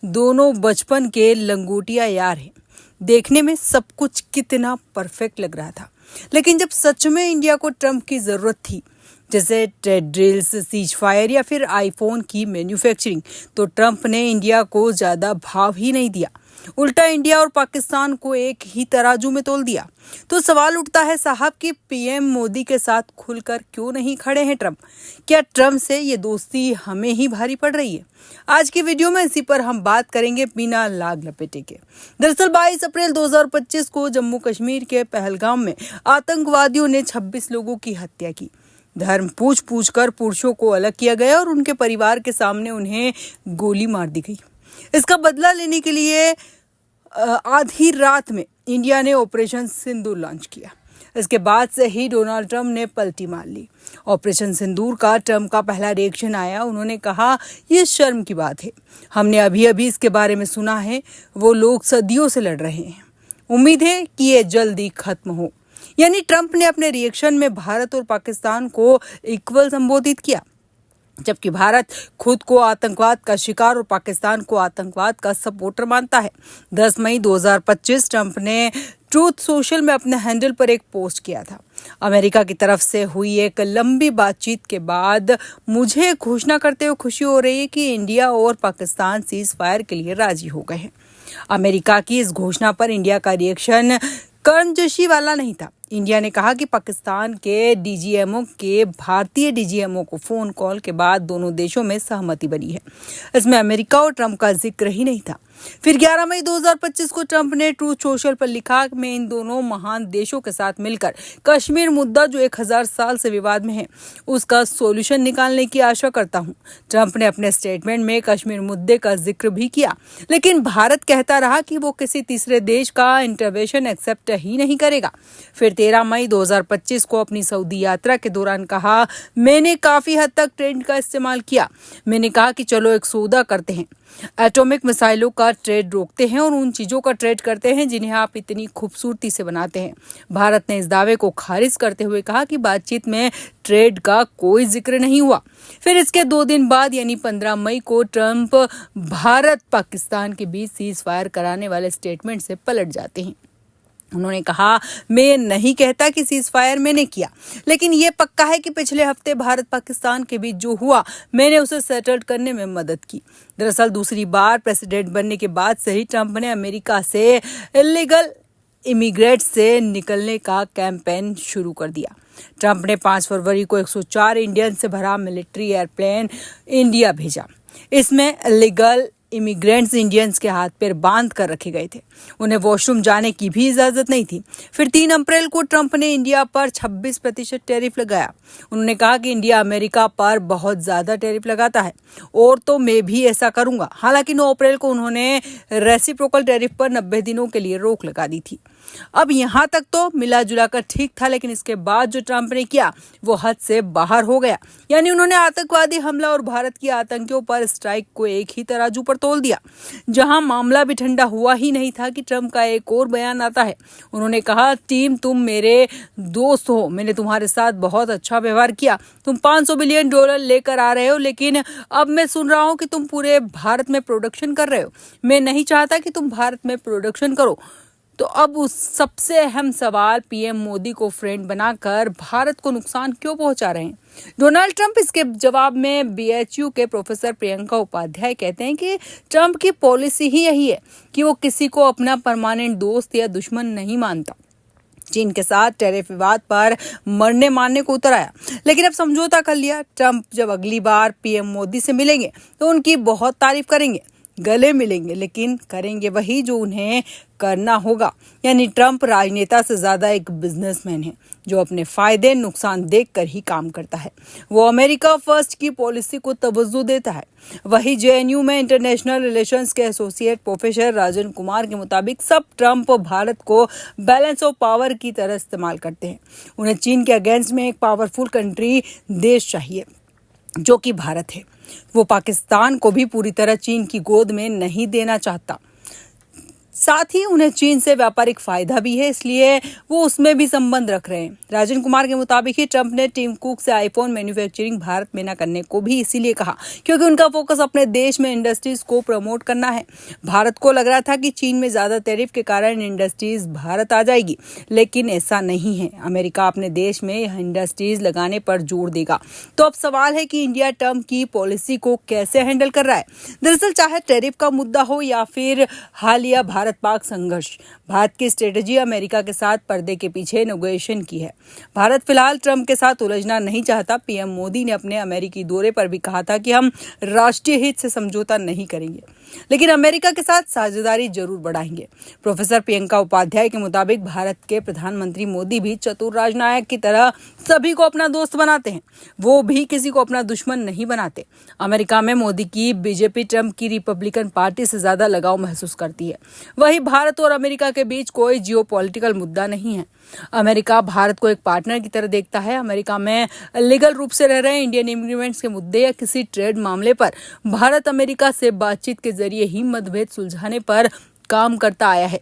दोनों बचपन के लंगोटिया यार हैं। देखने में सब कुछ कितना परफेक्ट लग रहा था, लेकिन जब सच में इंडिया को ट्रंप की जरूरत थी, जैसे ट्रेड ड्रिल्स, सीज फायर या फिर आईफोन की मैन्युफैक्चरिंग, तो ट्रंप ने इंडिया को ज्यादा भाव ही नहीं दिया। उल्टा इंडिया और पाकिस्तान को एक ही तराजू में तोल दिया। तो सवाल उठता है साहब कि पीएम मोदी के साथ खुलकर क्यों नहीं खड़े हैं ट्रंप? क्या ट्रंप से ये दोस्ती हमें ही भारी पड़ रही है? आज की वीडियो में इसी पर हम बात करेंगे बिना लाग लपेटे के। दरअसल 22 अप्रैल 2025 को जम्मू कश्मीर के पहलगाम में आतंकवादियों ने 26 लोगों की हत्या की। धर्म पूछ कर पुरुषों को अलग किया गया और उनके परिवार के सामने उन्हें गोली मार दी गई। इसका बदला लेने के लिए आधी रात में इंडिया ने ऑपरेशन सिंदूर लॉन्च किया। इसके बाद से ही डोनाल्ड ट्रंप ने पलटी मार ली। ऑपरेशन सिंदूर का ट्रंप का पहला रिएक्शन आया। उन्होंने कहा, ये शर्म की बात है, हमने अभी अभी इसके बारे में सुना है। वो लोग सदियों से लड़ रहे हैं, उम्मीद है कि ये जल्दी खत्म हो। यानी ट्रंप ने अपने रिएक्शन में भारत और पाकिस्तान को इक्वल संबोधित किया, जबकि भारत खुद को आतंकवाद का शिकार और पाकिस्तान को आतंकवाद का सपोर्टर मानता है। 10 मई 2025 ट्रंप ने ट्रूथ सोशल में अपने हैंडल पर एक पोस्ट किया था। अमेरिका की तरफ से हुई एक लंबी बातचीत के बाद मुझे घोषणा करते हुए खुशी हो रही है कि इंडिया और पाकिस्तान सीज फायर के लिए राजी हो गए हैं। अमेरिका की इस घोषणा पर इंडिया का रिएक्शन कर्मजोशी वाला नहीं था। इंडिया ने कहा कि पाकिस्तान के डीजीएमओ के भारतीय डीजीएमओ को फोन कॉल के बाद दोनों देशों में सहमति बनी है। इसमें अमेरिका और ट्रंप का जिक्र ही नहीं था। फिर 11 मई 2025 को ट्रंप ने ट्रूथ सोशल पर लिखा, मैं इन दोनों महान देशों के साथ मिलकर कश्मीर मुद्दा जो 1000 साल से विवाद में है, उसका सॉल्यूशन निकालने की आशा करता हूं। ट्रंप ने अपने स्टेटमेंट में कश्मीर मुद्दे का जिक्र भी किया, लेकिन भारत कहता रहा कि वो किसी तीसरे देश का इंटरवेंशन एक्सेप्ट ही नहीं करेगा। फिर 13 मई 2025 को अपनी सऊदी यात्रा के दौरान कहा, मैंने काफी हद तक ट्रेंड का इस्तेमाल किया। मैंने कहा कि चलो एक सौदा करते हैं, एटॉमिक मिसाइलों का ट्रेड रोकते हैं और उन चीजों का ट्रेड करते हैं जिन्हें आप इतनी खूबसूरती से बनाते हैं। भारत ने इस दावे को खारिज करते हुए कहा कि बातचीत में ट्रेड का कोई जिक्र नहीं हुआ। फिर इसके 2 दिन बाद यानी 15 मई को ट्रंप भारत पाकिस्तान के बीच सीज फायर कराने वाले स्टेटमेंट से पलट जाते हैं। उन्होंने कहा, मैं नहीं कहता कि सीज फायर मैंने किया, लेकिन ये पक्का है कि पिछले हफ्ते भारत पाकिस्तान के बीच जो हुआ, मैंने उसे सेटल करने में मदद की। दरअसल दूसरी बार प्रेसिडेंट बनने के बाद से ही ट्रंप ने अमेरिका से इलीगल इमिग्रेंट्स से निकलने का कैंपेन शुरू कर दिया। ट्रंप ने 5 फरवरी को 104 इंडियन से भरा मिलिट्री एयरप्लेन इंडिया भेजा। इसमें इलीगल इमिग्रेंट्स इंडियंस के हाथ पैर बांध कर रखे गए थे। उन्हें वॉशरूम जाने की भी इजाजत नहीं थी। फिर 3 अप्रैल को ट्रंप ने इंडिया पर 26% टैरिफ लगाया। उन्होंने कहा कि इंडिया अमेरिका पर बहुत ज्यादा टैरिफ लगाता है और तो मैं भी ऐसा करूंगा। हालांकि 9 अप्रैल को उन्होंने रेसिप्रोकल टैरिफ पर 90 दिनों के लिए रोक लगा दी थी। अब यहाँ तक तो मिला जुला कर ठीक था, लेकिन इसके बाद जो ट्रंप ने किया वो हद से बाहर हो गया। यानी उन्होंने आतंकवादी हमला और भारत की आतंकियों पर स्ट्राइक को एक ही तराजू पर तोल दिया। जहां मामला भी ठंडा हुआ ही नहीं था कि ट्रंप का एक और बयान आता है। उन्होंने कहा, टीम तुम मेरे दोस्त हो, मैंने तुम्हारे साथ बहुत अच्छा व्यवहार किया। तुम $500 बिलियन लेकर आ रहे हो, लेकिन अब मैं सुन रहा हूं कि तुम पूरे भारत में प्रोडक्शन कर रहे हो। मैं नहीं चाहता कि तुम भारत में प्रोडक्शन करो। तो अब उस सबसे अहम सवाल, पीएम मोदी को फ्रेंड बनाकर भारत को नुकसान क्यों पहुंचा रहे हैं? डोनाल्ड ट्रंप इसके जवाब में बीएचयू के प्रोफेसर प्रियंका उपाध्याय कहते हैं कि ट्रंप की पॉलिसी ही यही है कि वो किसी को अपना परमानेंट दोस्त या दुश्मन नहीं मानता। चीन के साथ टैरिफ विवाद पर मरने मारने को उतर आया, लेकिन अब समझौता कर लिया। ट्रंप जब अगली बार पीएम मोदी से मिलेंगे तो उनकी बहुत तारीफ करेंगे, गले मिलेंगे, लेकिन करेंगे वही जो उन्हें करना होगा। यानी ट्रंप राजनेता से ज्यादा एक बिजनेसमैन है जो अपने फायदे नुकसान देखकर ही काम करता है। वो अमेरिका फर्स्ट की पॉलिसी को तवज्जो देता है। वही जेएनयू में इंटरनेशनल रिलेशंस के एसोसिएट प्रोफेसर राजन कुमार के मुताबिक सब ट्रंप भारत को बैलेंस ऑफ पावर की तरह इस्तेमाल करते हैं। उन्हें चीन के अगेंस्ट में एक पावरफुल कंट्री देश चाहिए जो कि भारत है। वो पाकिस्तान को भी पूरी तरह चीन की गोद में नहीं देना चाहता। साथ ही उन्हें चीन से व्यापारिक फायदा भी है, इसलिए वो उसमें भी संबंध रख रहे हैं। राजन कुमार के मुताबिक ही ट्रंप ने टिम कुक से आईफोन मैन्युफैक्चरिंग भारत में न करने को भी इसीलिए कहा क्योंकि उनका फोकस अपने देश में इंडस्ट्रीज को प्रमोट करना है। भारत को लग रहा था कि चीन में ज्यादा टैरिफ के कारण इंडस्ट्रीज भारत आ जाएगी, लेकिन ऐसा नहीं है। अमेरिका अपने देश में इंडस्ट्रीज लगाने पर जोर देगा। तो अब सवाल है कि इंडिया ट्रंप की पॉलिसी को कैसे हैंडल कर रहा है। दरअसल चाहे टैरिफ का मुद्दा हो या फिर हालिया भारत पाक संघर्ष, भारत की स्ट्रेटेजी अमेरिका के साथ पर्दे के पीछे नेगोशिएशन की है। भारत फिलहाल ट्रंप के साथ उलझना नहीं चाहता। पीएम मोदी ने अपने अमेरिकी दौरे पर भी कहा था कि हम राष्ट्रीय हित से समझौता नहीं करेंगे, लेकिन अमेरिका के साथ साझेदारी जरूर बढ़ाएंगे। प्रोफेसर प्रियंका उपाध्याय के मुताबिक भारत के प्रधानमंत्री मोदी भी चतुर राजनायक की तरह सभी को अपना दोस्त बनाते हैं, वो भी किसी को अपना दुश्मन नहीं बनाते। अमेरिका में मोदी की बीजेपी ट्रंप की रिपब्लिकन पार्टी से ज्यादा लगाव महसूस करती है। वहीं भारत और अमेरिका के बीच कोई जियोपॉलिटिकल मुद्दा नहीं है। अमेरिका भारत को एक पार्टनर की तरह देखता है। अमेरिका में लीगल रूप से रह रहे इंडियन इमिग्रेंट्स के मुद्दे या किसी ट्रेड मामले पर भारत अमेरिका से बातचीत के जरिए ही मतभेद सुलझाने पर काम करता आया है।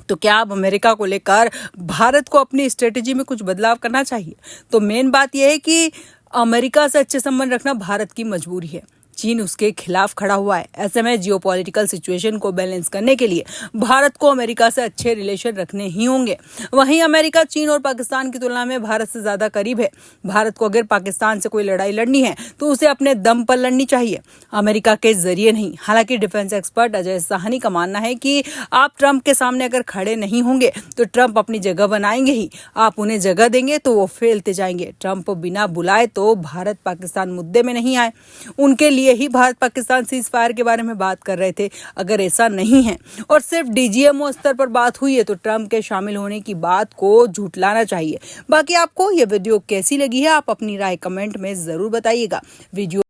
तो क्या अब अमेरिका को लेकर भारत को अपनी स्ट्रेटेजी में कुछ बदलाव करना चाहिए? तो मेन बात यह है कि अमेरिका से अच्छे संबंध रखना भारत की मजबूरी है। चीन उसके खिलाफ खड़ा हुआ है। ऐसे में जियोपॉलिटिकल सिचुएशन को बैलेंस करने के लिए भारत को अमेरिका से अच्छे रिलेशन रखने ही होंगे। वहीं अमेरिका चीन और पाकिस्तान की तुलना में भारत से ज्यादा करीब है। भारत को अगर पाकिस्तान से कोई लड़ाई लड़नी है तो उसे अपने दम पर लड़नी चाहिए, अमेरिका के जरिए नहीं। हालांकि डिफेंस एक्सपर्ट अजय साहनी का मानना है कि आप ट्रंप के सामने अगर खड़े नहीं होंगे तो ट्रंप अपनी जगह बनाएंगे ही। आप उन्हें जगह देंगे तो वो फैलते जाएंगे। ट्रंप बिना बुलाए तो भारत पाकिस्तान मुद्दे में नहीं आए। उनके लिए ही भारत पाकिस्तान सीज फायर के बारे में बात कर रहे थे। अगर ऐसा नहीं है और सिर्फ डीजीएमओ स्तर पर बात हुई है तो ट्रंप के शामिल होने की बात को झुठलाना चाहिए। बाकी आपको यह वीडियो कैसी लगी है, आप अपनी राय कमेंट में जरूर बताइएगा। वीडियो